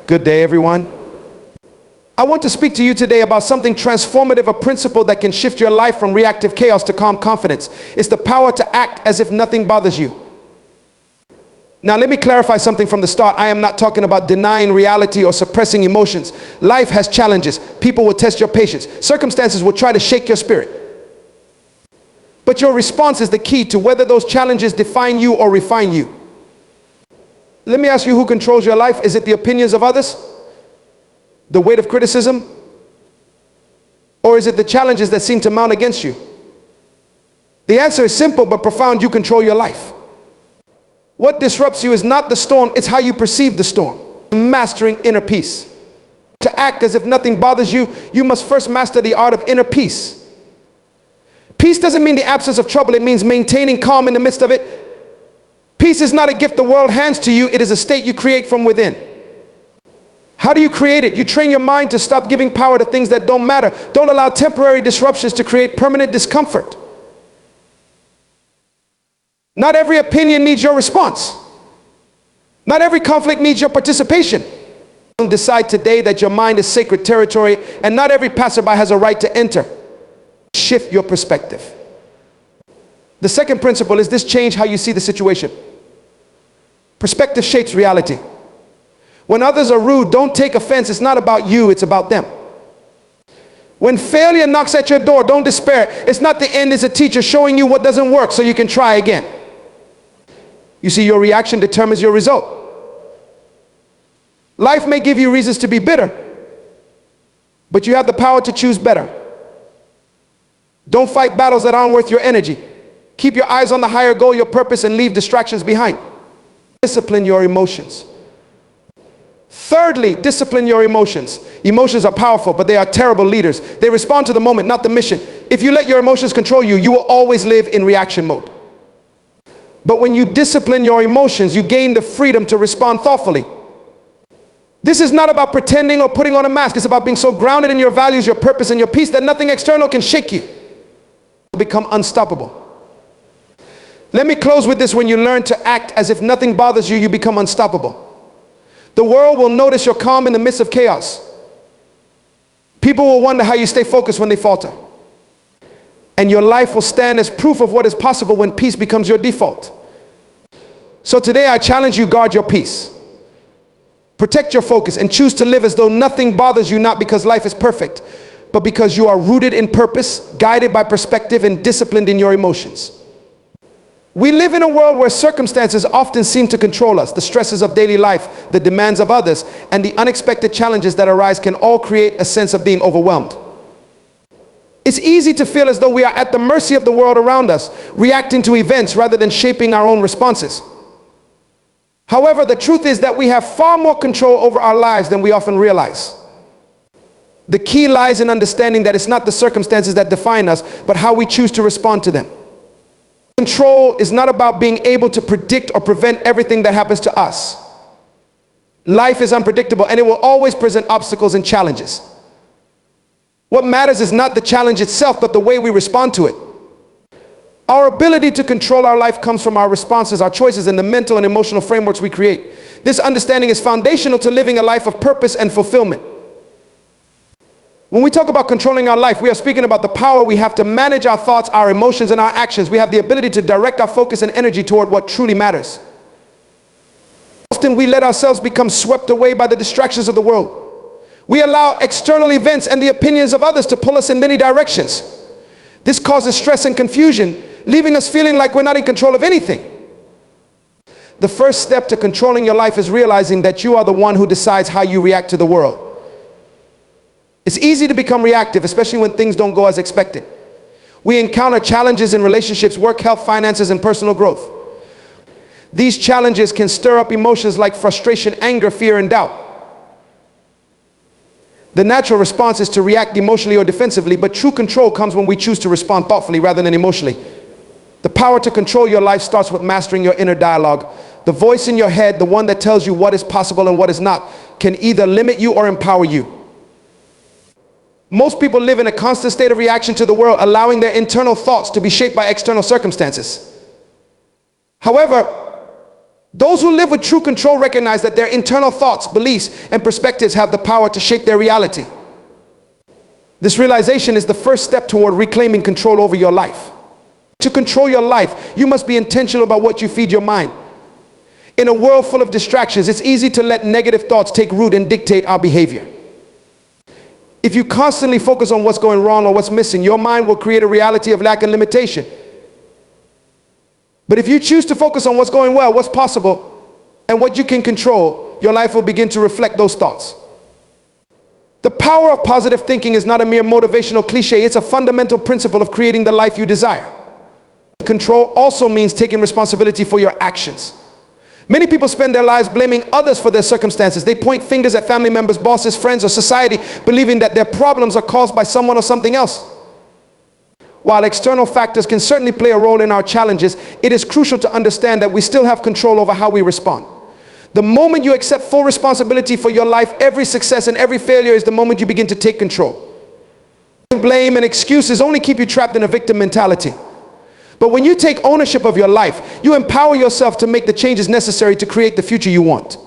Good day, everyone. I want to speak to you today about something transformative, a principle that can shift your life from reactive chaos to calm confidence. It's the power to act as if nothing bothers you. Now, let me clarify something from the start. I am not talking about denying reality or suppressing emotions. Life has challenges. People will test your patience. Circumstances will try to shake your spirit. But your response is the key to whether those challenges define you or refine you. Let me ask you, who controls your life? Is it the opinions of others? The weight of criticism? Or is it the challenges that seem to mount against you? The answer is simple but profound. You control your life. What disrupts you is not the storm, it's how you perceive the storm. Mastering inner peace. To act as if nothing bothers you, you must first master the art of inner peace. Peace doesn't mean the absence of trouble, it means maintaining calm in the midst of it. Peace is not a gift the world hands to you, it is a state you create from within. How do you create it? You train your mind to stop giving power to things that don't matter. Don't allow temporary disruptions to create permanent discomfort. Not every opinion needs your response. Not every conflict needs your participation. Don't decide today that your mind is sacred territory and not every passerby has a right to enter. Shift your perspective. The second principle is this: change how you see the situation. Perspective shapes reality. When others are rude, don't take offense. It's not about you, it's about them. When failure knocks at your door, don't despair. It's not the end, it's a teacher showing you what doesn't work so you can try again. You see, your reaction determines your result. Life may give you reasons to be bitter, but you have the power to choose better. Don't fight battles that aren't worth your energy. Keep your eyes on the higher goal, your purpose, and leave distractions behind. Discipline your emotions. Thirdly, discipline your emotions. Emotions are powerful, but they are terrible leaders. They respond to the moment, not the mission. If you let your emotions control you, you will always live in reaction mode. But when you discipline your emotions, you gain the freedom to respond thoughtfully. This is not about pretending or putting on a mask. It's about being so grounded in your values, your purpose, and your peace that nothing external can shake you. You'll become unstoppable. Let me close with this: when you learn to act as if nothing bothers you, you become unstoppable. The world will notice your calm in the midst of chaos. People will wonder how you stay focused when they falter. And your life will stand as proof of what is possible when peace becomes your default. So today I challenge you: guard your peace. Protect your focus and choose to live as though nothing bothers you, not because life is perfect, but because you are rooted in purpose, guided by perspective, and disciplined in your emotions. We live in a world where circumstances often seem to control us. The stresses of daily life, the demands of others, and the unexpected challenges that arise can all create a sense of being overwhelmed. It's easy to feel as though we are at the mercy of the world around us, reacting to events rather than shaping our own responses. However, the truth is that we have far more control over our lives than we often realize. The key lies in understanding that it's not the circumstances that define us, but how we choose to respond to them. Control is not about being able to predict or prevent everything that happens to us. Life is unpredictable and it will always present obstacles and challenges. What matters is not the challenge itself, but the way we respond to it. Our ability to control our life comes from our responses, our choices, and the mental and emotional frameworks we create. This understanding is foundational to living a life of purpose and fulfillment. When we talk about controlling our life, we are speaking about the power we have to manage our thoughts, our emotions, and our actions. We have the ability to direct our focus and energy toward what truly matters. Often we let ourselves become swept away by the distractions of the world. We allow external events and the opinions of others to pull us in many directions. This causes stress and confusion, leaving us feeling like we're not in control of anything. The first step to controlling your life is realizing that you are the one who decides how you react to the world. It's easy to become reactive, especially when things don't go as expected. We encounter challenges in relationships, work, health, finances, and personal growth. These challenges can stir up emotions like frustration, anger, fear, and doubt. The natural response is to react emotionally or defensively, but true control comes when we choose to respond thoughtfully rather than emotionally. The power to control your life starts with mastering your inner dialogue. The voice in your head, the one that tells you what is possible and what is not, can either limit you or empower you. Most people live in a constant state of reaction to the world, allowing their internal thoughts to be shaped by external circumstances. However, Those who live with true control recognize that their internal thoughts, beliefs, and perspectives have the power to shape their reality. This realization is the first step toward reclaiming control over your life. To control your life, you must be intentional about what you feed your mind. In a world full of distractions, it's easy to let negative thoughts take root and dictate our behavior. If you constantly focus on what's going wrong or what's missing, your mind will create a reality of lack and limitation. But if you choose to focus on what's going well, what's possible, and what you can control, your life will begin to reflect those thoughts. The power of positive thinking is not a mere motivational cliche, it's a fundamental principle of creating the life you desire. Control also means taking responsibility for your actions. Many people spend their lives blaming others for their circumstances. They point fingers at family members, bosses, friends, or society, believing that their problems are caused by someone or something else. While external factors can certainly play a role in our challenges, it is crucial to understand that we still have control over how we respond. The moment you accept full responsibility for your life, every success and every failure is the moment you begin to take control. Blame and excuses only keep you trapped in a victim mentality. But when you take ownership of your life, you empower yourself to make the changes necessary to create the future you want.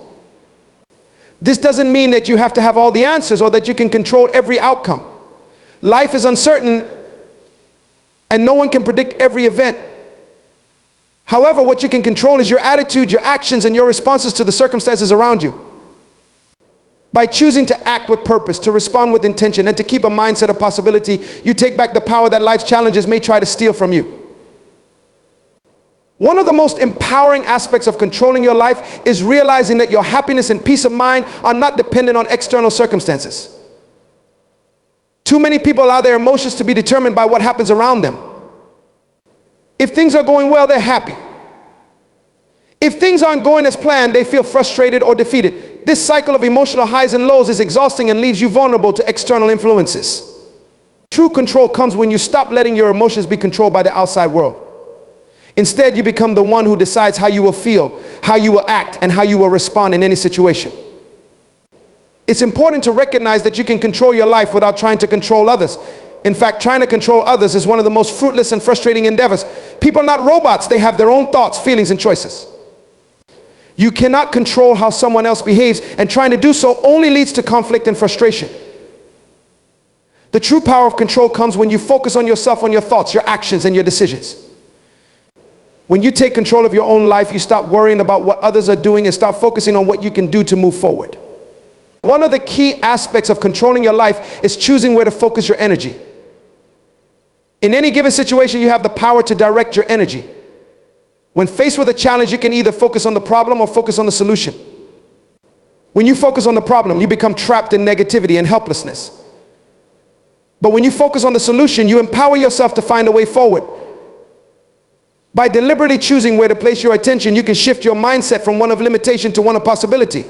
This doesn't mean that you have to have all the answers or that you can control every outcome. Life is uncertain and no one can predict every event. However, what you can control is your attitude, your actions, and your responses to the circumstances around you. By choosing to act with purpose, to respond with intention, and to keep a mindset of possibility, you take back the power that life's challenges may try to steal from you. One of the most empowering aspects of controlling your life is realizing that your happiness and peace of mind are not dependent on external circumstances. Too many people allow their emotions to be determined by what happens around them. If things are going well, they're happy. If things aren't going as planned, they feel frustrated or defeated. This cycle of emotional highs and lows is exhausting and leaves you vulnerable to external influences. True control comes when you stop letting your emotions be controlled by the outside world. Instead, you become the one who decides how you will feel, how you will act, and how you will respond in any situation. It's important to recognize that you can control your life without trying to control others. In fact, trying to control others is one of the most fruitless and frustrating endeavors. People are not robots. They have their own thoughts, feelings, and choices. You cannot control how someone else behaves, and trying to do so only leads to conflict and frustration. The true power of control comes when you focus on yourself, on your thoughts, your actions, and your decisions. When you take control of your own life, you stop worrying about what others are doing and start focusing on what you can do to move forward. One of the key aspects of controlling your life is choosing where to focus your energy. In any given situation, you have the power to direct your energy. When faced with a challenge, you can either focus on the problem or focus on the solution. When you focus on the problem, you become trapped in negativity and helplessness. But when you focus on the solution, you empower yourself to find a way forward. By deliberately choosing where to place your attention, you can shift your mindset from one of limitation to one of possibility.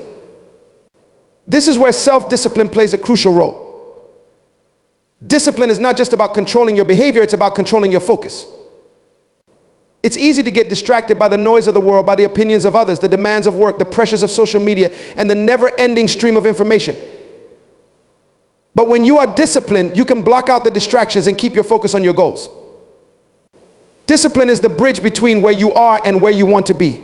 This is where self-discipline plays a crucial role. Discipline is not just about controlling your behavior, it's about controlling your focus. It's easy to get distracted by the noise of the world, by the opinions of others, the demands of work, the pressures of social media, and the never-ending stream of information. But when you are disciplined, you can block out the distractions and keep your focus on your goals. Discipline is the bridge between where you are and where you want to be.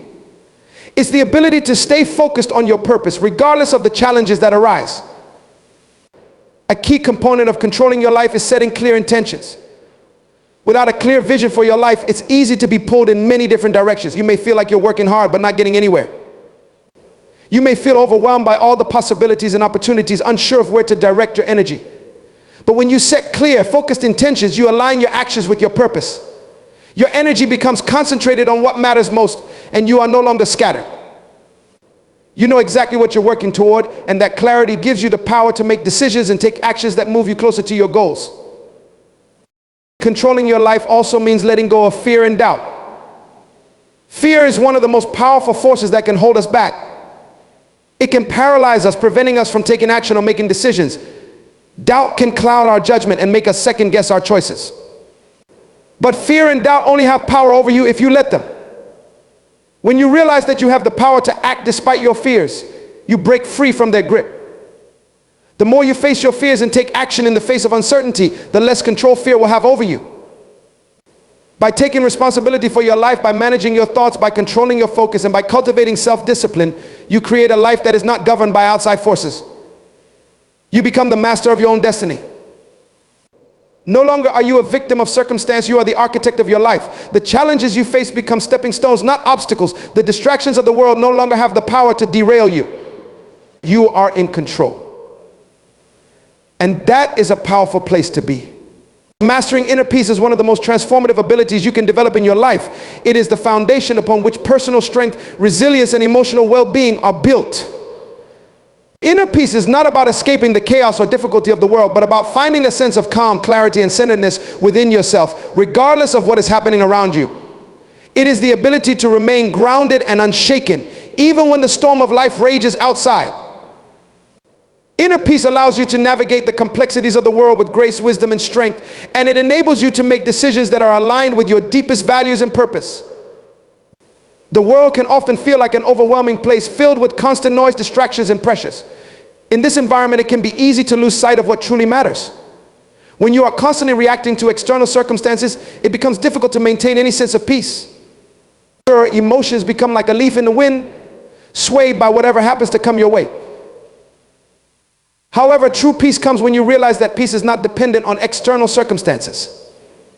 It's the ability to stay focused on your purpose, regardless of the challenges that arise. A key component of controlling your life is setting clear intentions. Without a clear vision for your life, it's easy to be pulled in many different directions. You may feel like you're working hard but not getting anywhere. You may feel overwhelmed by all the possibilities and opportunities, unsure of where to direct your energy. But when you set clear, focused intentions, you align your actions with your purpose. Your energy becomes concentrated on what matters most, and you are no longer scattered. You know exactly what you're working toward, and that clarity gives you the power to make decisions and take actions that move you closer to your goals. Controlling your life also means letting go of fear and doubt. Fear is one of the most powerful forces that can hold us back. It can paralyze us, preventing us from taking action or making decisions. Doubt can cloud our judgment and make us second guess our choices. But fear and doubt only have power over you if you let them. When you realize that you have the power to act despite your fears, you break free from their grip. The more you face your fears and take action in the face of uncertainty, the less control fear will have over you. By taking responsibility for your life, by managing your thoughts, by controlling your focus, and by cultivating self-discipline, you create a life that is not governed by outside forces. You become the master of your own destiny. No longer are you a victim of circumstance, you are the architect of your life. The challenges you face become stepping stones, not obstacles. The distractions of the world no longer have the power to derail you. You are in control. And that is a powerful place to be. Mastering inner peace is one of the most transformative abilities you can develop in your life. It is the foundation upon which personal strength, resilience, and emotional well-being are built. Inner peace is not about escaping the chaos or difficulty of the world, but about finding a sense of calm, clarity, and centeredness within yourself, regardless of what is happening around you. It is the ability to remain grounded and unshaken, even when the storm of life rages outside. Inner peace allows you to navigate the complexities of the world with grace, wisdom, and strength, and it enables you to make decisions that are aligned with your deepest values and purpose. The world can often feel like an overwhelming place filled with constant noise, distractions, and pressures. In this environment, it can be easy to lose sight of what truly matters. When you are constantly reacting to external circumstances, it becomes difficult to maintain any sense of peace. Your emotions become like a leaf in the wind, swayed by whatever happens to come your way. However, true peace comes when you realize that peace is not dependent on external circumstances.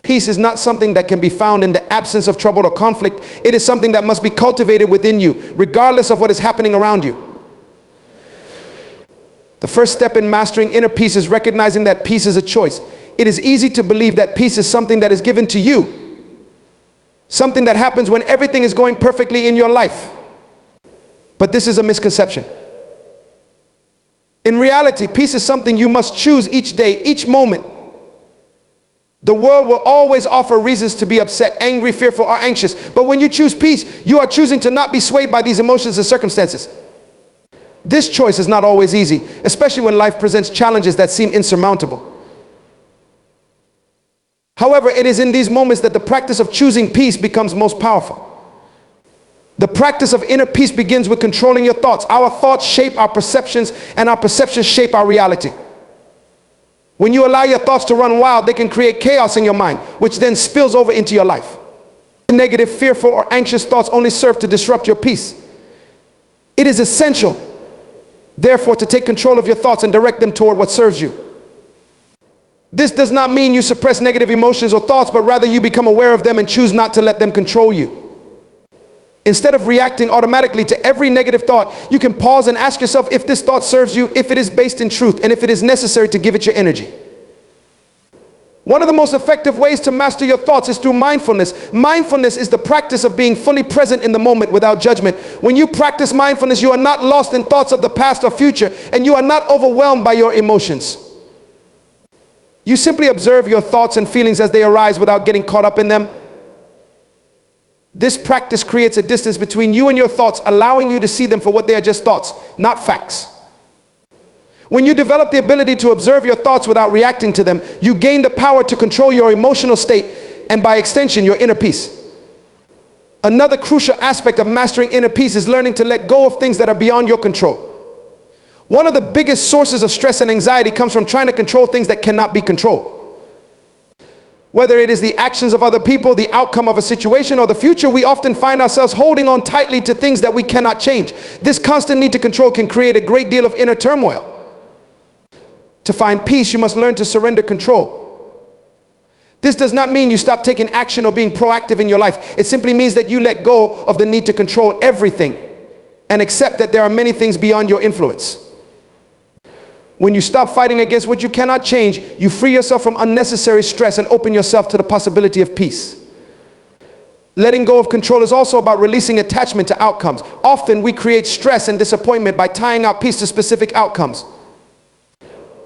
Peace is not something that can be found in the absence of trouble or conflict. It is something that must be cultivated within you, regardless of what is happening around you. The first step in mastering inner peace is recognizing that peace is a choice. It is easy to believe that peace is something that is given to you, something that happens when everything is going perfectly in your life. But this is a misconception. In reality, peace is something you must choose each day, each moment. The world will always offer reasons to be upset, angry, fearful, or anxious. But when you choose peace, you are choosing to not be swayed by these emotions and circumstances. This choice is not always easy, especially when life presents challenges that seem insurmountable. However, it is in these moments that the practice of choosing peace becomes most powerful. The practice of inner peace begins with controlling your thoughts. Our thoughts shape our perceptions, and our perceptions shape our reality. When you allow your thoughts to run wild, they can create chaos in your mind, which then spills over into your life. Negative, fearful, or anxious thoughts only serve to disrupt your peace. It is essential, therefore, to take control of your thoughts and direct them toward what serves you. This does not mean you suppress negative emotions or thoughts, but rather you become aware of them and choose not to let them control you. Instead of reacting automatically to every negative thought, you can pause and ask yourself if this thought serves you, if it is based in truth, and if it is necessary to give it your energy. One of the most effective ways to master your thoughts is through mindfulness. Mindfulness is the practice of being fully present in the moment without judgment. When you practice mindfulness, you are not lost in thoughts of the past or future, and you are not overwhelmed by your emotions. You simply observe your thoughts and feelings as they arise without getting caught up in them. This practice creates a distance between you and your thoughts, allowing you to see them for what they are, just thoughts, not facts. When you develop the ability to observe your thoughts without reacting to them, you gain the power to control your emotional state and, by extension, your inner peace. Another crucial aspect of mastering inner peace is learning to let go of things that are beyond your control. One of the biggest sources of stress and anxiety comes from trying to control things that cannot be controlled. Whether it is the actions of other people, the outcome of a situation, or the future, we often find ourselves holding on tightly to things that we cannot change. This constant need to control can create a great deal of inner turmoil. To find peace, you must learn to surrender control. This does not mean you stop taking action or being proactive in your life. It simply means that you let go of the need to control everything and accept that there are many things beyond your influence. When you stop fighting against what you cannot change, you free yourself from unnecessary stress and open yourself to the possibility of peace. Letting go of control is also about releasing attachment to outcomes. Often we create stress and disappointment by tying our peace to specific outcomes.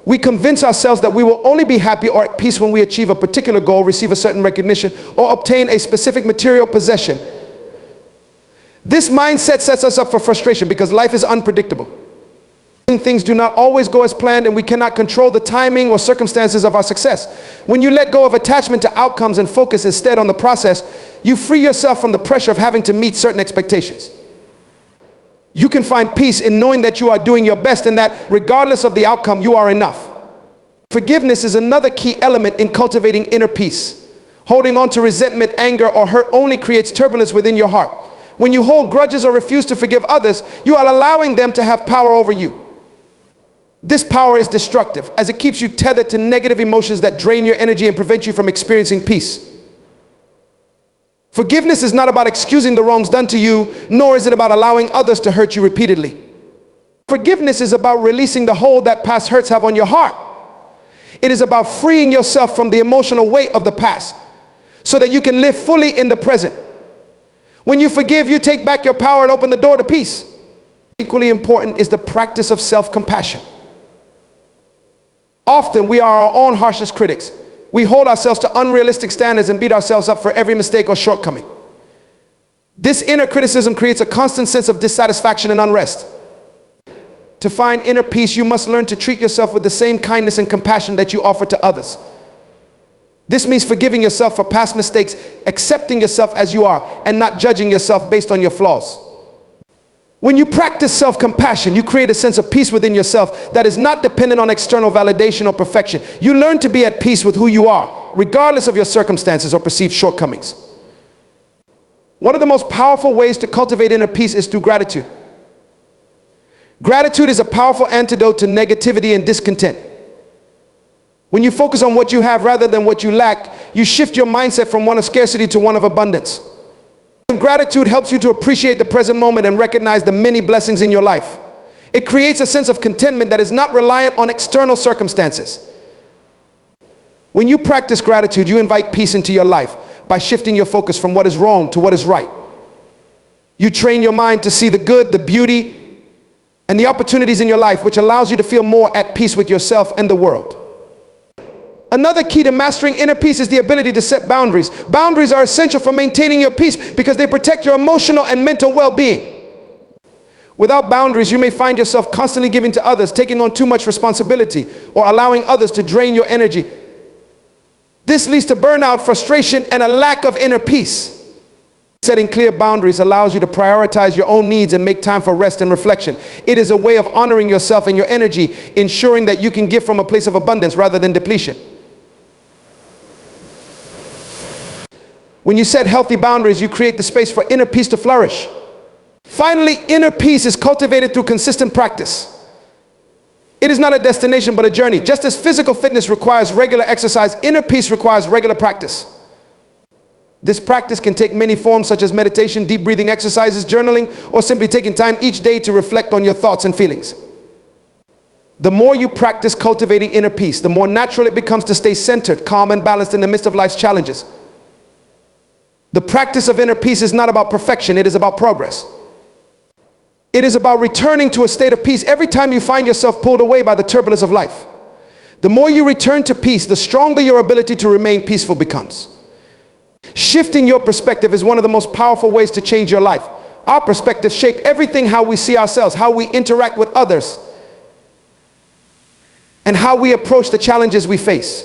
We convince ourselves that we will only be happy or at peace when we achieve a particular goal, receive a certain recognition, or obtain a specific material possession. This mindset sets us up for frustration because life is unpredictable. Things do not always go as planned, and we cannot control the timing or circumstances of our success. When you let go of attachment to outcomes and focus instead on the process, you free yourself from the pressure of having to meet certain expectations. You can find peace in knowing that you are doing your best and that regardless of the outcome, you are enough. Forgiveness is another key element in cultivating inner peace. Holding on to resentment, anger, or hurt only creates turbulence within your heart. When you hold grudges or refuse to forgive others, you are allowing them to have power over you. This power is destructive, as it keeps you tethered to negative emotions that drain your energy and prevent you from experiencing peace. Forgiveness is not about excusing the wrongs done to you, nor is it about allowing others to hurt you repeatedly. Forgiveness is about releasing the hold that past hurts have on your heart. It is about freeing yourself from the emotional weight of the past so that you can live fully in the present. When you forgive, you take back your power and open the door to peace. Equally important is the practice of self-compassion. Often we are our own harshest critics. We hold ourselves to unrealistic standards and beat ourselves up for every mistake or shortcoming. This inner criticism creates a constant sense of dissatisfaction and unrest. To find inner peace, you must learn to treat yourself with the same kindness and compassion that you offer to others. This means forgiving yourself for past mistakes, accepting yourself as you are, and not judging yourself based on your flaws. When you practice self-compassion, you create a sense of peace within yourself that is not dependent on external validation or perfection. You learn to be at peace with who you are, regardless of your circumstances or perceived shortcomings. One of the most powerful ways to cultivate inner peace is through gratitude. Gratitude is a powerful antidote to negativity and discontent. When you focus on what you have rather than what you lack, you shift your mindset from one of scarcity to one of abundance. Gratitude helps you to appreciate the present moment and recognize the many blessings in your life. It creates a sense of contentment that is not reliant on external circumstances. When you practice gratitude, you invite peace into your life by shifting your focus from what is wrong to what is right. You train your mind to see the good, the beauty, and the opportunities in your life, which allows you to feel more at peace with yourself and the world. Another key to mastering inner peace is the ability to set boundaries. Boundaries are essential for maintaining your peace because they protect your emotional and mental well-being. Without boundaries, you may find yourself constantly giving to others, taking on too much responsibility, or allowing others to drain your energy. This leads to burnout, frustration, and a lack of inner peace. Setting clear boundaries allows you to prioritize your own needs and make time for rest and reflection. It is a way of honoring yourself and your energy, ensuring that you can give from a place of abundance rather than depletion. When you set healthy boundaries, you create the space for inner peace to flourish. Finally, inner peace is cultivated through consistent practice. It is not a destination, but a journey. Just as physical fitness requires regular exercise, inner peace requires regular practice. This practice can take many forms, such as meditation, deep breathing exercises, journaling, or simply taking time each day to reflect on your thoughts and feelings. The more you practice cultivating inner peace, the more natural it becomes to stay centered, calm, and balanced in the midst of life's challenges. The practice of inner peace is not about perfection, it is about progress. It is about returning to a state of peace every time you find yourself pulled away by the turbulence of life. The more you return to peace, the stronger your ability to remain peaceful becomes. Shifting your perspective is one of the most powerful ways to change your life. Our perspectives shape everything: how we see ourselves, how we interact with others, and how we approach the challenges we face.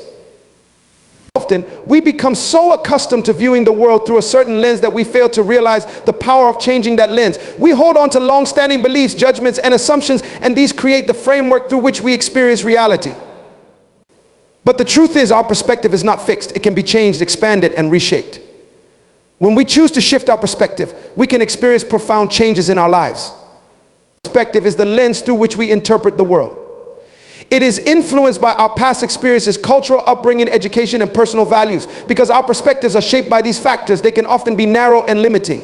Often, we become so accustomed to viewing the world through a certain lens that we fail to realize the power of changing that lens. We hold on to long-standing beliefs, judgments, and assumptions, and these create the framework through which we experience reality. But the truth is, our perspective is not fixed. It can be changed, expanded, and reshaped. When we choose to shift our perspective, we can experience profound changes in our lives. Perspective is the lens through which we interpret the world. It is influenced by our past experiences, cultural upbringing, education, and personal values. Because our perspectives are shaped by these factors, they can often be narrow and limiting.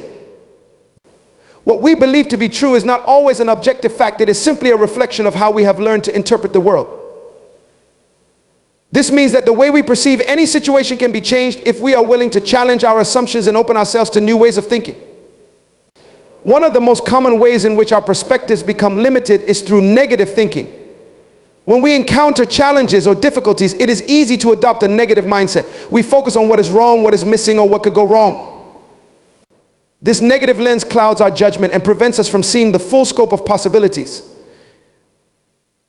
What we believe to be true is not always an objective fact. It is simply a reflection of how we have learned to interpret the world. This means that the way we perceive any situation can be changed if we are willing to challenge our assumptions and open ourselves to new ways of thinking. One of the most common ways in which our perspectives become limited is through negative thinking. When we encounter challenges or difficulties, it is easy to adopt a negative mindset. We focus on what is wrong, what is missing, or what could go wrong. This negative lens clouds our judgment and prevents us from seeing the full scope of possibilities.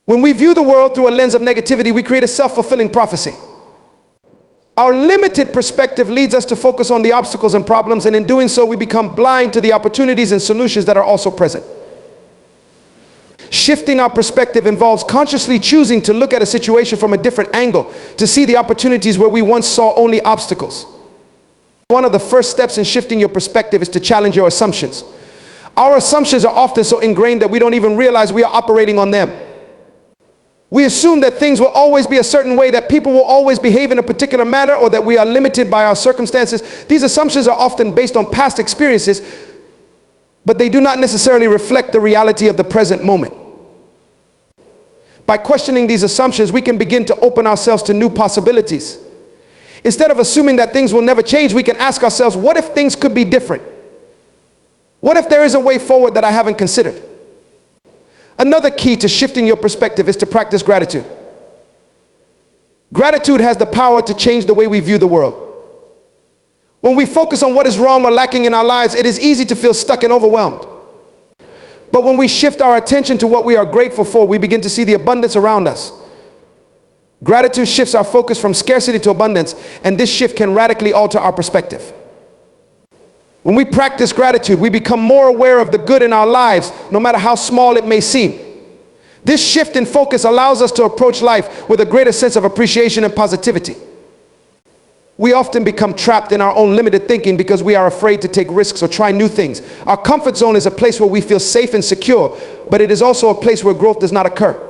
When we view the world through a lens of negativity, we create a self-fulfilling prophecy. Our limited perspective leads us to focus on the obstacles and problems, and in doing so, we become blind to the opportunities and solutions that are also present. Shifting our perspective involves consciously choosing to look at a situation from a different angle, to see the opportunities where we once saw only obstacles. One of the first steps in shifting your perspective is to challenge your assumptions. Our assumptions are often so ingrained that we don't even realize we are operating on them. We assume that things will always be a certain way, that people will always behave in a particular manner, or that we are limited by our circumstances. These assumptions are often based on past experiences, but they do not necessarily reflect the reality of the present moment. By questioning these assumptions, we can begin to open ourselves to new possibilities. Instead of assuming that things will never change, we can ask ourselves, what if things could be different? What if there is a way forward that I haven't considered? Another key to shifting your perspective is to practice gratitude. Gratitude has the power to change the way we view the world. When we focus on what is wrong or lacking in our lives, it is easy to feel stuck and overwhelmed. But when we shift our attention to what we are grateful for, we begin to see the abundance around us. Gratitude shifts our focus from scarcity to abundance, and this shift can radically alter our perspective. When we practice gratitude, we become more aware of the good in our lives, no matter how small it may seem. This shift in focus allows us to approach life with a greater sense of appreciation and positivity. We often become trapped in our own limited thinking because we are afraid to take risks or try new things. Our comfort zone is a place where we feel safe and secure, but it is also a place where growth does not occur.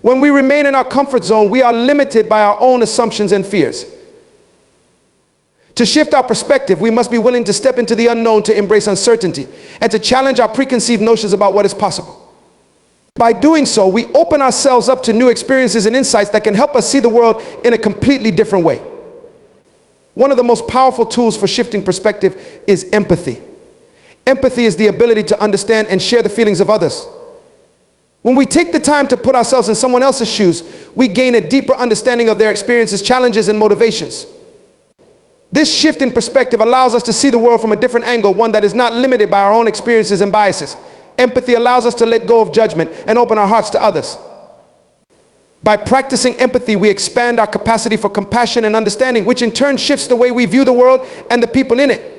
When we remain in our comfort zone, we are limited by our own assumptions and fears. To shift our perspective, we must be willing to step into the unknown, to embrace uncertainty, and to challenge our preconceived notions about what is possible. By doing so, we open ourselves up to new experiences and insights that can help us see the world in a completely different way. One of the most powerful tools for shifting perspective is empathy. Empathy is the ability to understand and share the feelings of others. When we take the time to put ourselves in someone else's shoes, we gain a deeper understanding of their experiences, challenges, and motivations. This shift in perspective allows us to see the world from a different angle, one that is not limited by our own experiences and biases. Empathy allows us to let go of judgment and open our hearts to others. By practicing empathy, we expand our capacity for compassion and understanding, which in turn shifts the way we view the world and the people in it.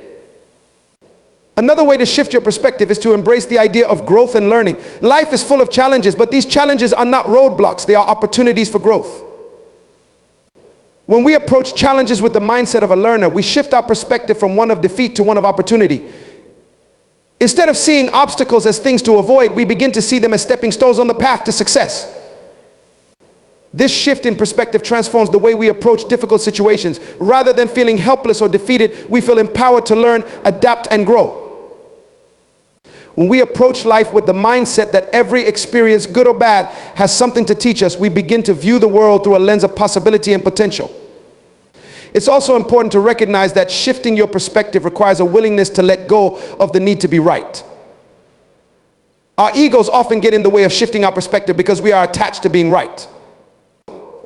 Another way to shift your perspective is to embrace the idea of growth and learning. Life is full of challenges, but these challenges are not roadblocks. They are opportunities for growth. When we approach challenges with the mindset of a learner, we shift our perspective from one of defeat to one of opportunity. Instead of seeing obstacles as things to avoid, we begin to see them as stepping stones on the path to success. This shift in perspective transforms the way we approach difficult situations. Rather than feeling helpless or defeated, we feel empowered to learn, adapt, and grow. When we approach life with the mindset that every experience, good or bad, has something to teach us, we begin to view the world through a lens of possibility and potential. It's also important to recognize that shifting your perspective requires a willingness to let go of the need to be right. Our egos often get in the way of shifting our perspective because we are attached to being right.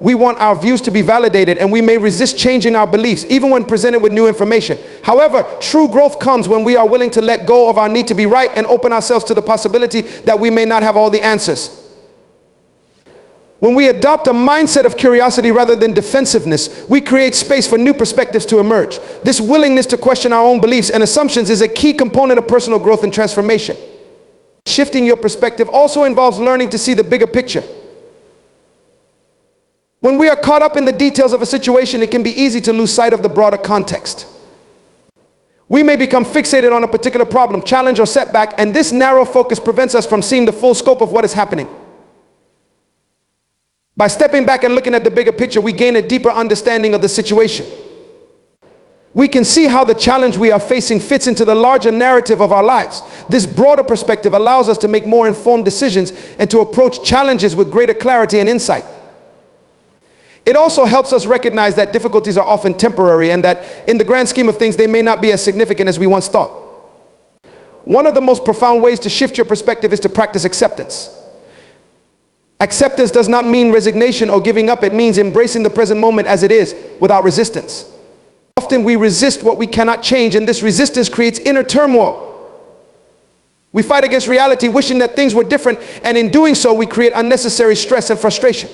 We want our views to be validated, and we may resist changing our beliefs, even when presented with new information. However, true growth comes when we are willing to let go of our need to be right and open ourselves to the possibility that we may not have all the answers. When we adopt a mindset of curiosity rather than defensiveness, we create space for new perspectives to emerge. This willingness to question our own beliefs and assumptions is a key component of personal growth and transformation. Shifting your perspective also involves learning to see the bigger picture. When we are caught up in the details of a situation, it can be easy to lose sight of the broader context. We may become fixated on a particular problem, challenge, or setback, and this narrow focus prevents us from seeing the full scope of what is happening. By stepping back and looking at the bigger picture, we gain a deeper understanding of the situation. We can see how the challenge we are facing fits into the larger narrative of our lives. This broader perspective allows us to make more informed decisions and to approach challenges with greater clarity and insight. It also helps us recognize that difficulties are often temporary and that in the grand scheme of things, they may not be as significant as we once thought. One of the most profound ways to shift your perspective is to practice acceptance. Acceptance does not mean resignation or giving up. It means embracing the present moment as it is without resistance. Often we resist what we cannot change, and this resistance creates inner turmoil. We fight against reality, wishing that things were different, and in doing so, we create unnecessary stress and frustration.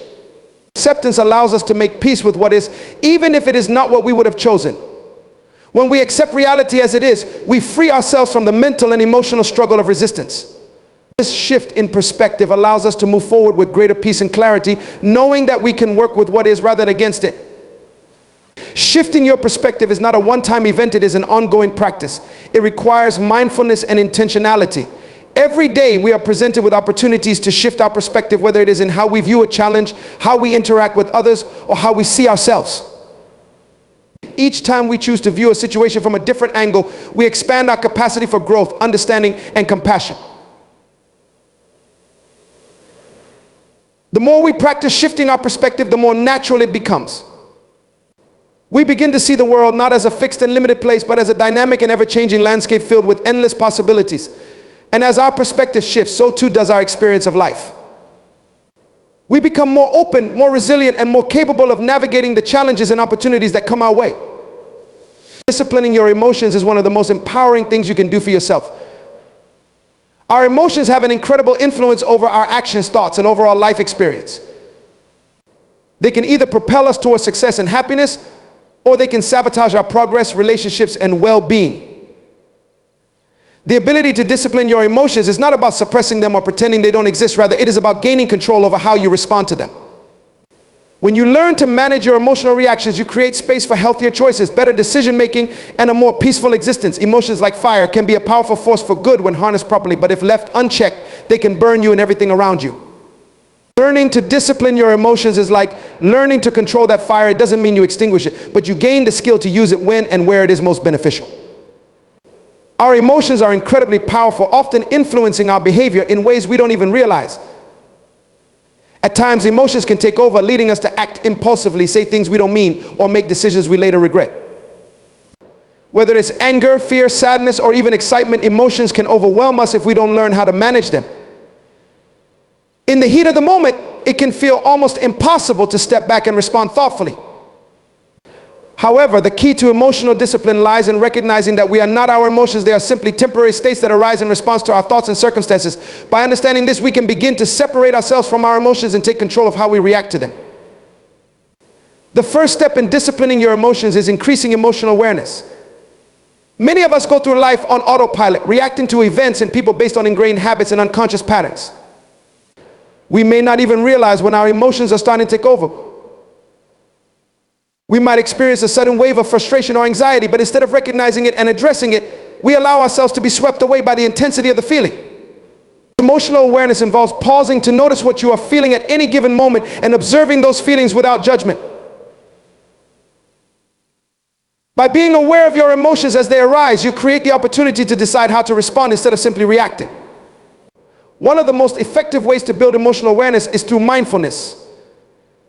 Acceptance allows us to make peace with what is, even if it is not what we would have chosen. When we accept reality as it is, we free ourselves from the mental and emotional struggle of resistance. This shift in perspective allows us to move forward with greater peace and clarity, knowing that we can work with what is rather than against it. Shifting your perspective is not a one-time event, it is an ongoing practice. It requires mindfulness and intentionality. Every day we are presented with opportunities to shift our perspective, whether it is in how we view a challenge, how we interact with others, or how we see ourselves. Each time we choose to view a situation from a different angle, we expand our capacity for growth, understanding, and compassion. The more we practice shifting our perspective, the more natural it becomes. We begin to see the world not as a fixed and limited place, but as a dynamic and ever-changing landscape filled with endless possibilities. And as our perspective shifts, so too does our experience of life. We become more open, more resilient, and more capable of navigating the challenges and opportunities that come our way. Disciplining your emotions is one of the most empowering things you can do for yourself. Our emotions have an incredible influence over our actions, thoughts, and overall life experience. They can either propel us towards success and happiness, or they can sabotage our progress, relationships, and well-being. The ability to discipline your emotions is not about suppressing them or pretending they don't exist. Rather, it is about gaining control over how you respond to them. When you learn to manage your emotional reactions, you create space for healthier choices, better decision-making, and a more peaceful existence. Emotions like fire can be a powerful force for good when harnessed properly, but if left unchecked, they can burn you and everything around you. Learning to discipline your emotions is like learning to control that fire. It doesn't mean you extinguish it, but you gain the skill to use it when and where it is most beneficial. Our emotions are incredibly powerful, often influencing our behavior in ways we don't even realize. At times, emotions can take over, leading us to act impulsively, say things we don't mean, or make decisions we later regret. Whether it's anger, fear, sadness, or even excitement, emotions can overwhelm us if we don't learn how to manage them. In the heat of the moment, it can feel almost impossible to step back and respond thoughtfully. However, the key to emotional discipline lies in recognizing that we are not our emotions. They are simply temporary states that arise in response to our thoughts and circumstances. By understanding this, we can begin to separate ourselves from our emotions and take control of how we react to them. The first step in disciplining your emotions is increasing emotional awareness. Many of us go through life on autopilot, reacting to events and people based on ingrained habits and unconscious patterns. We may not even realize when our emotions are starting to take over. We might experience a sudden wave of frustration or anxiety, but instead of recognizing it and addressing it, we allow ourselves to be swept away by the intensity of the feeling. Emotional awareness involves pausing to notice what you are feeling at any given moment and observing those feelings without judgment. By being aware of your emotions as they arise, you create the opportunity to decide how to respond instead of simply reacting. One of the most effective ways to build emotional awareness is through mindfulness.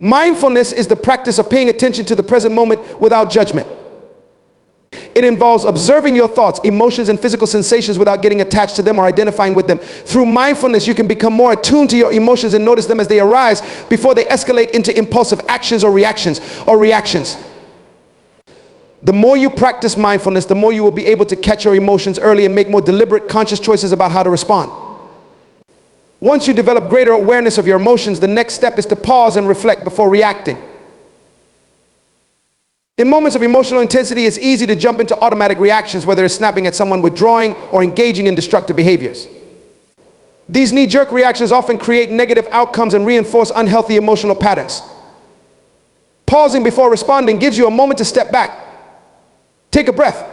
Mindfulness is the practice of paying attention to the present moment without judgment. It involves observing your thoughts, emotions, and physical sensations without getting attached to them or identifying with them. Through mindfulness, you can become more attuned to your emotions and notice them as they arise before they escalate into impulsive actions or reactions. The more you practice mindfulness, the more you will be able to catch your emotions early and make more deliberate, conscious choices about how to respond. Once you develop greater awareness of your emotions, the next step is to pause and reflect before reacting. In moments of emotional intensity, it's easy to jump into automatic reactions, whether it's snapping at someone, withdrawing, or engaging in destructive behaviors. These knee-jerk reactions often create negative outcomes and reinforce unhealthy emotional patterns. Pausing before responding gives you a moment to step back, take a breath,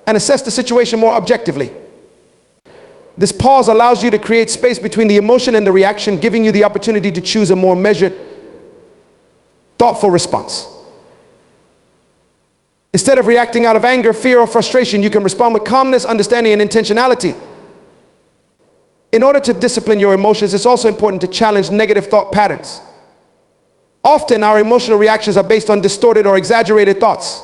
and assess the situation more objectively. This pause allows you to create space between the emotion and the reaction, giving you the opportunity to choose a more measured, thoughtful response. Instead of reacting out of anger, fear, or frustration, you can respond with calmness, understanding, and intentionality. In order to discipline your emotions, it's also important to challenge negative thought patterns. Often, our emotional reactions are based on distorted or exaggerated thoughts.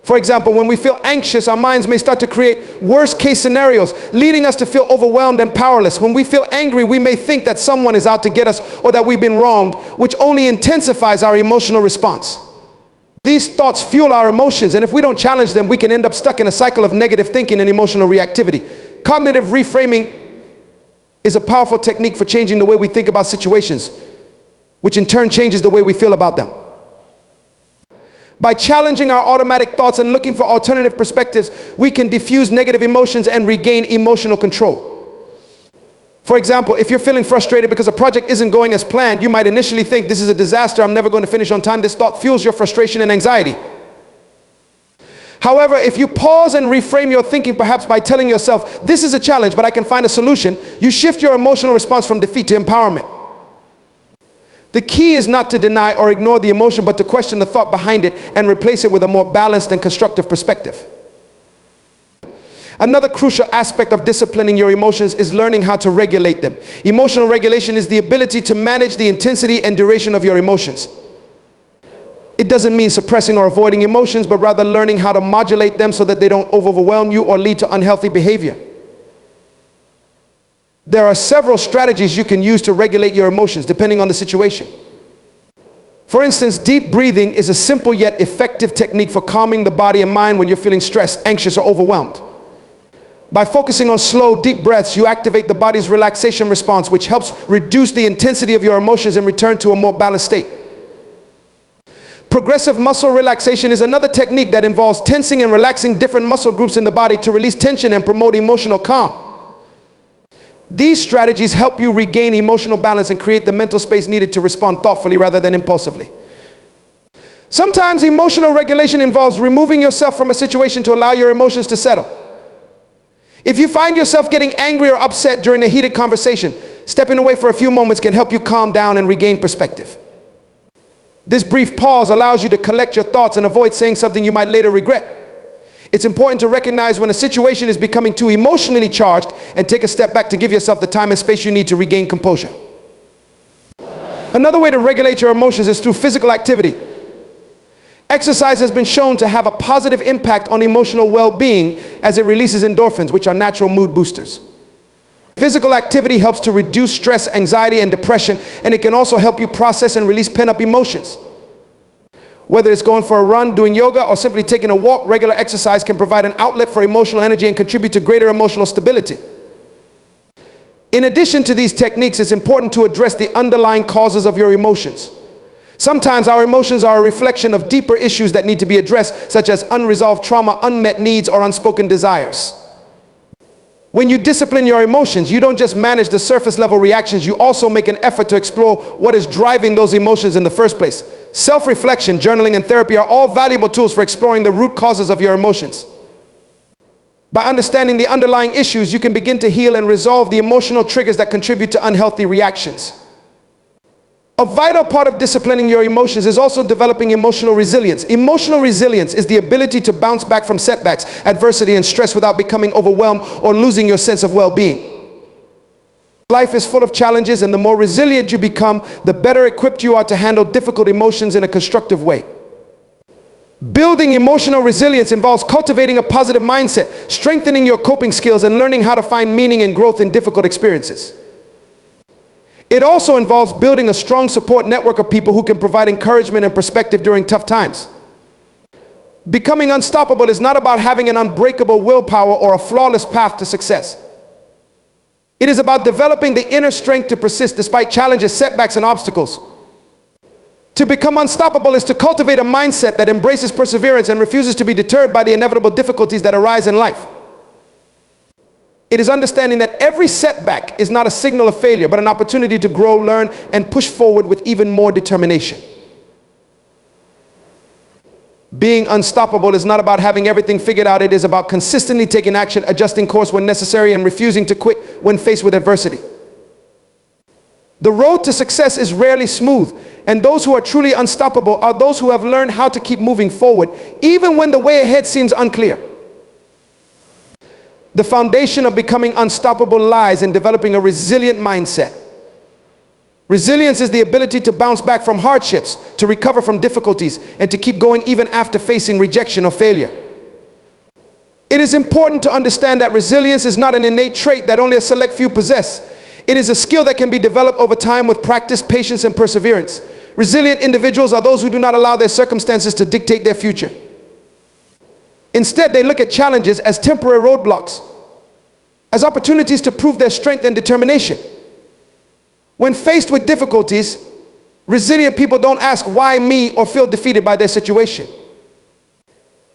For example, when we feel anxious, our minds may start to create worst-case scenarios, leading us to feel overwhelmed and powerless. When we feel angry, we may think that someone is out to get us or that we've been wronged, which only intensifies our emotional response. These thoughts fuel our emotions, and if we don't challenge them, we can end up stuck in a cycle of negative thinking and emotional reactivity. Cognitive reframing is a powerful technique for changing the way we think about situations, which in turn changes the way we feel about them. By challenging our automatic thoughts and looking for alternative perspectives, we can diffuse negative emotions and regain emotional control. For example, if you're feeling frustrated because a project isn't going as planned, you might initially think, this is a disaster, I'm never going to finish on time. This thought fuels your frustration and anxiety. However, if you pause and reframe your thinking, perhaps by telling yourself, this is a challenge, but I can find a solution, you shift your emotional response from defeat to empowerment. The key is not to deny or ignore the emotion, but to question the thought behind it and replace it with a more balanced and constructive perspective. Another crucial aspect of disciplining your emotions is learning how to regulate them. Emotional regulation is the ability to manage the intensity and duration of your emotions. It doesn't mean suppressing or avoiding emotions, but rather learning how to modulate them so that they don't overwhelm you or lead to unhealthy behavior. There are several strategies you can use to regulate your emotions depending on the situation. For instance, deep breathing is a simple yet effective technique for calming the body and mind when you're feeling stressed, anxious, or overwhelmed. By focusing on slow, deep breaths, you activate the body's relaxation response, which helps reduce the intensity of your emotions and return to a more balanced state. Progressive muscle relaxation is another technique that involves tensing and relaxing different muscle groups in the body to release tension and promote emotional calm. These strategies help you regain emotional balance and create the mental space needed to respond thoughtfully rather than impulsively. Sometimes emotional regulation involves removing yourself from a situation to allow your emotions to settle. If you find yourself getting angry or upset during a heated conversation, stepping away for a few moments can help you calm down and regain perspective. This brief pause allows you to collect your thoughts and avoid saying something you might later regret. It's important to recognize when a situation is becoming too emotionally charged and take a step back to give yourself the time and space you need to regain composure. Another way to regulate your emotions is through physical activity. Exercise has been shown to have a positive impact on emotional well-being as it releases endorphins, which are natural mood boosters. Physical activity helps to reduce stress, anxiety, and depression, and it can also help you process and release pent-up emotions. Whether it's going for a run, doing yoga, or simply taking a walk, regular exercise can provide an outlet for emotional energy and contribute to greater emotional stability. In addition to these techniques, it's important to address the underlying causes of your emotions. Sometimes our emotions are a reflection of deeper issues that need to be addressed, such as unresolved trauma, unmet needs, or unspoken desires. When you discipline your emotions, you don't just manage the surface level reactions, you also make an effort to explore what is driving those emotions in the first place. Self-reflection, journaling, and therapy are all valuable tools for exploring the root causes of your emotions. By understanding the underlying issues, you can begin to heal and resolve the emotional triggers that contribute to unhealthy reactions. A vital part of disciplining your emotions is also developing emotional resilience. Emotional resilience is the ability to bounce back from setbacks, adversity, and stress without becoming overwhelmed or losing your sense of well-being. Life is full of challenges, and the more resilient you become, the better equipped you are to handle difficult emotions in a constructive way. Building emotional resilience involves cultivating a positive mindset, strengthening your coping skills, and learning how to find meaning and growth in difficult experiences. It also involves building a strong support network of people who can provide encouragement and perspective during tough times. Becoming unstoppable is not about having an unbreakable willpower or a flawless path to success. It is about developing the inner strength to persist despite challenges, setbacks, and obstacles. To become unstoppable is to cultivate a mindset that embraces perseverance and refuses to be deterred by the inevitable difficulties that arise in life. It is understanding that every setback is not a signal of failure, but an opportunity to grow, learn, and push forward with even more determination. Being unstoppable is not about having everything figured out. It is about consistently taking action, adjusting course when necessary, and refusing to quit when faced with adversity. The road to success is rarely smooth, and those who are truly unstoppable are those who have learned how to keep moving forward, even when the way ahead seems unclear. The foundation of becoming unstoppable lies in developing a resilient mindset. Resilience is the ability to bounce back from hardships, to recover from difficulties, and to keep going even after facing rejection or failure. It is important to understand that resilience is not an innate trait that only a select few possess. It is a skill that can be developed over time with practice, patience, and perseverance. Resilient individuals are those who do not allow their circumstances to dictate their future. Instead, they look at challenges as temporary roadblocks, as opportunities to prove their strength and determination. When faced with difficulties, resilient people don't ask why me or feel defeated by their situation.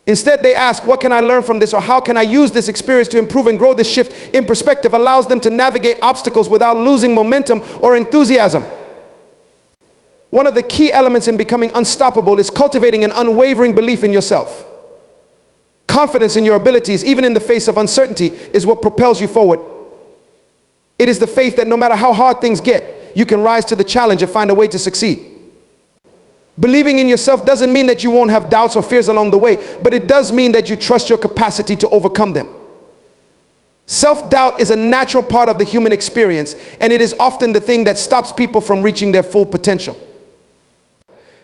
Instead, they ask, what can I learn from this, or how can I use this experience to improve and grow? This shift in perspective allows them to navigate obstacles without losing momentum or enthusiasm. One of the key elements in becoming unstoppable is cultivating an unwavering belief in yourself. Confidence in your abilities, even in the face of uncertainty, is what propels you forward. It is the faith that no matter how hard things get, you can rise to the challenge and find a way to succeed. Believing in yourself doesn't mean that you won't have doubts or fears along the way, but it does mean that you trust your capacity to overcome them. Self-doubt is a natural part of the human experience, and it is often the thing that stops people from reaching their full potential.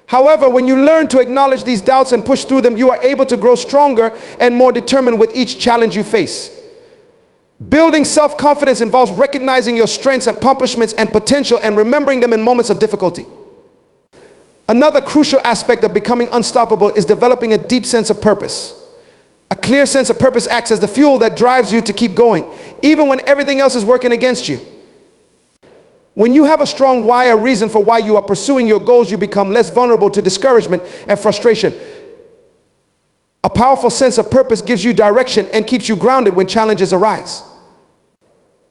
However, when you learn to acknowledge these doubts and push through them, you are able to grow stronger and more determined with each challenge you face. Building self-confidence involves recognizing your strengths, accomplishments, and potential and remembering them in moments of difficulty. Another crucial aspect of becoming unstoppable is developing a deep sense of purpose. A clear sense of purpose acts as the fuel that drives you to keep going, even when everything else is working against you. When you have a strong why, a reason for why you are pursuing your goals, you become less vulnerable to discouragement and frustration. A powerful sense of purpose gives you direction and keeps you grounded when challenges arise.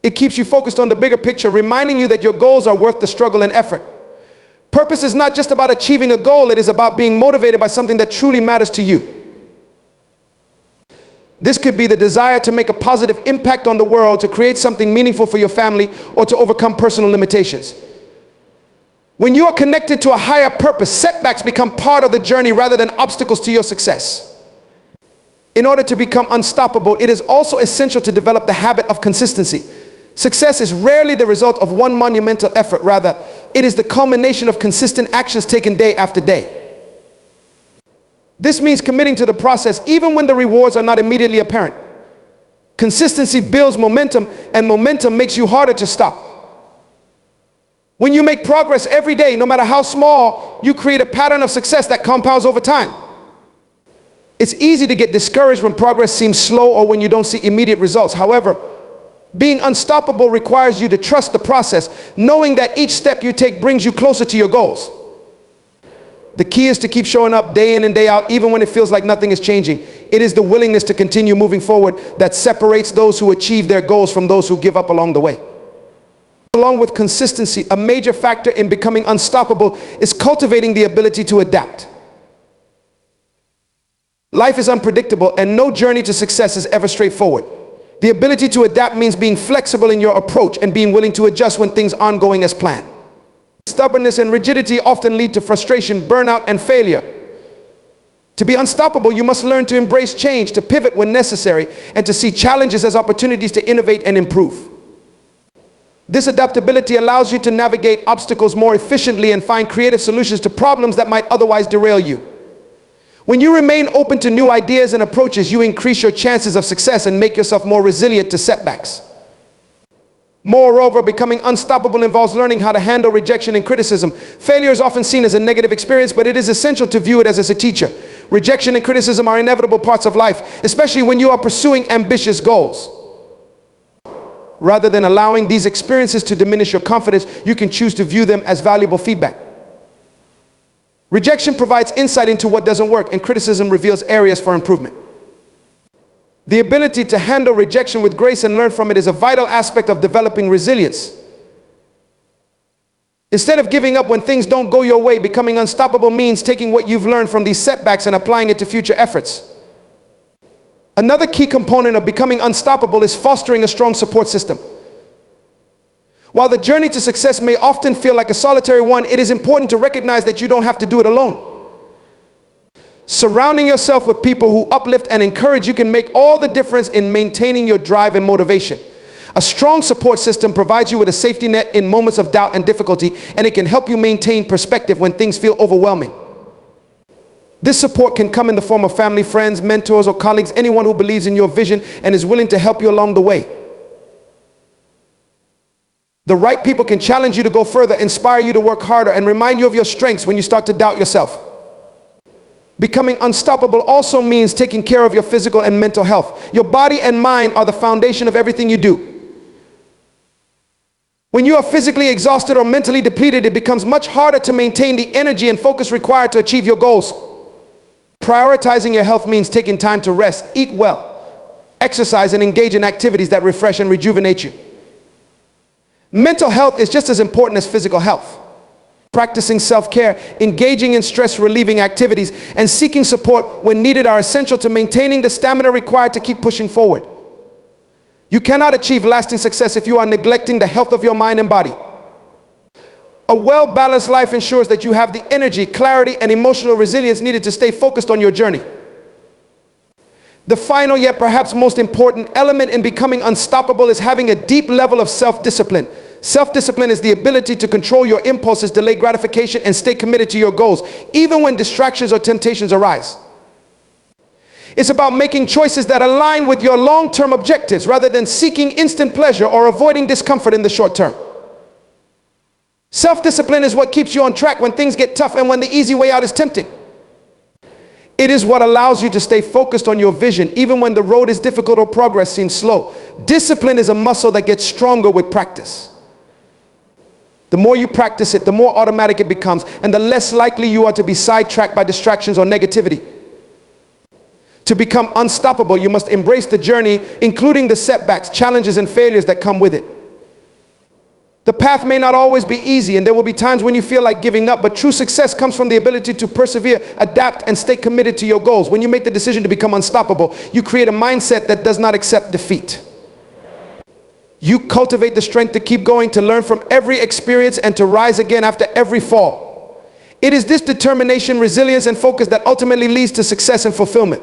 It keeps you focused on the bigger picture, reminding you that your goals are worth the struggle and effort. Purpose is not just about achieving a goal, it is about being motivated by something that truly matters to you. This could be the desire to make a positive impact on the world, to create something meaningful for your family, or to overcome personal limitations. When you are connected to a higher purpose, setbacks become part of the journey rather than obstacles to your success. In order to become unstoppable, it is also essential to develop the habit of consistency. Success is rarely the result of one monumental effort. Rather, it is the culmination of consistent actions taken day after day. This means committing to the process even when the rewards are not immediately apparent. Consistency builds momentum, and momentum makes you harder to stop. When you make progress every day, no matter how small, you create a pattern of success that compounds over time. It's easy to get discouraged when progress seems slow or when you don't see immediate results. However, being unstoppable requires you to trust the process, knowing that each step you take brings you closer to your goals. The key is to keep showing up day in and day out, even when it feels like nothing is changing. It is the willingness to continue moving forward that separates those who achieve their goals from those who give up along the way. Along with consistency, a major factor in becoming unstoppable is cultivating the ability to adapt. Life is unpredictable, and no journey to success is ever straightforward. The ability to adapt means being flexible in your approach and being willing to adjust when things aren't going as planned. Stubbornness and rigidity often lead to frustration, burnout, and failure. To be unstoppable, you must learn to embrace change, to pivot when necessary, and to see challenges as opportunities to innovate and improve. This adaptability allows you to navigate obstacles more efficiently and find creative solutions to problems that might otherwise derail you. When you remain open to new ideas and approaches, you increase your chances of success and make yourself more resilient to setbacks. Moreover, becoming unstoppable involves learning how to handle rejection and criticism. Failure is often seen as a negative experience, but it is essential to view it as a teacher. Rejection and criticism are inevitable parts of life, especially when you are pursuing ambitious goals. Rather than allowing these experiences to diminish your confidence, you can choose to view them as valuable feedback. Rejection provides insight into what doesn't work, and criticism reveals areas for improvement. The ability to handle rejection with grace and learn from it is a vital aspect of developing resilience. Instead of giving up when things don't go your way, becoming unstoppable means taking what you've learned from these setbacks and applying it to future efforts. Another key component of becoming unstoppable is fostering a strong support system. While the journey to success may often feel like a solitary one, it is important to recognize that you don't have to do it alone. Surrounding yourself with people who uplift and encourage you can make all the difference in maintaining your drive and motivation. A strong support system provides you with a safety net in moments of doubt and difficulty, and it can help you maintain perspective when things feel overwhelming. This support can come in the form of family, friends, mentors, or colleagues, anyone who believes in your vision and is willing to help you along the way. The right people can challenge you to go further, inspire you to work harder, and remind you of your strengths when you start to doubt yourself. Becoming unstoppable also means taking care of your physical and mental health. Your body and mind are the foundation of everything you do. When you are physically exhausted or mentally depleted, it becomes much harder to maintain the energy and focus required to achieve your goals. Prioritizing your health means taking time to rest, eat well, exercise, and engage in activities that refresh and rejuvenate you. Mental health is just as important as physical health. Practicing self-care, engaging in stress-relieving activities, and seeking support when needed are essential to maintaining the stamina required to keep pushing forward. You cannot achieve lasting success if you are neglecting the health of your mind and body. A well-balanced life ensures that you have the energy, clarity, and emotional resilience needed to stay focused on your journey. The final yet perhaps most important element in becoming unstoppable is having a deep level of self-discipline. Self-discipline is the ability to control your impulses, delay gratification, and stay committed to your goals, even when distractions or temptations arise. It's about making choices that align with your long-term objectives rather than seeking instant pleasure or avoiding discomfort in the short term. Self-discipline is what keeps you on track when things get tough and when the easy way out is tempting. It is what allows you to stay focused on your vision even when the road is difficult or progress seems slow. Discipline is a muscle that gets stronger with practice. The more you practice it, the more automatic it becomes, and the less likely you are to be sidetracked by distractions or negativity. To become unstoppable, you must embrace the journey, including the setbacks, challenges, and failures that come with it. The path may not always be easy, and there will be times when you feel like giving up, but true success comes from the ability to persevere, adapt, and stay committed to your goals. When you make the decision to become unstoppable, you create a mindset that does not accept defeat. You cultivate the strength to keep going, to learn from every experience, and to rise again after every fall. It is this determination, resilience, and focus that ultimately leads to success and fulfillment.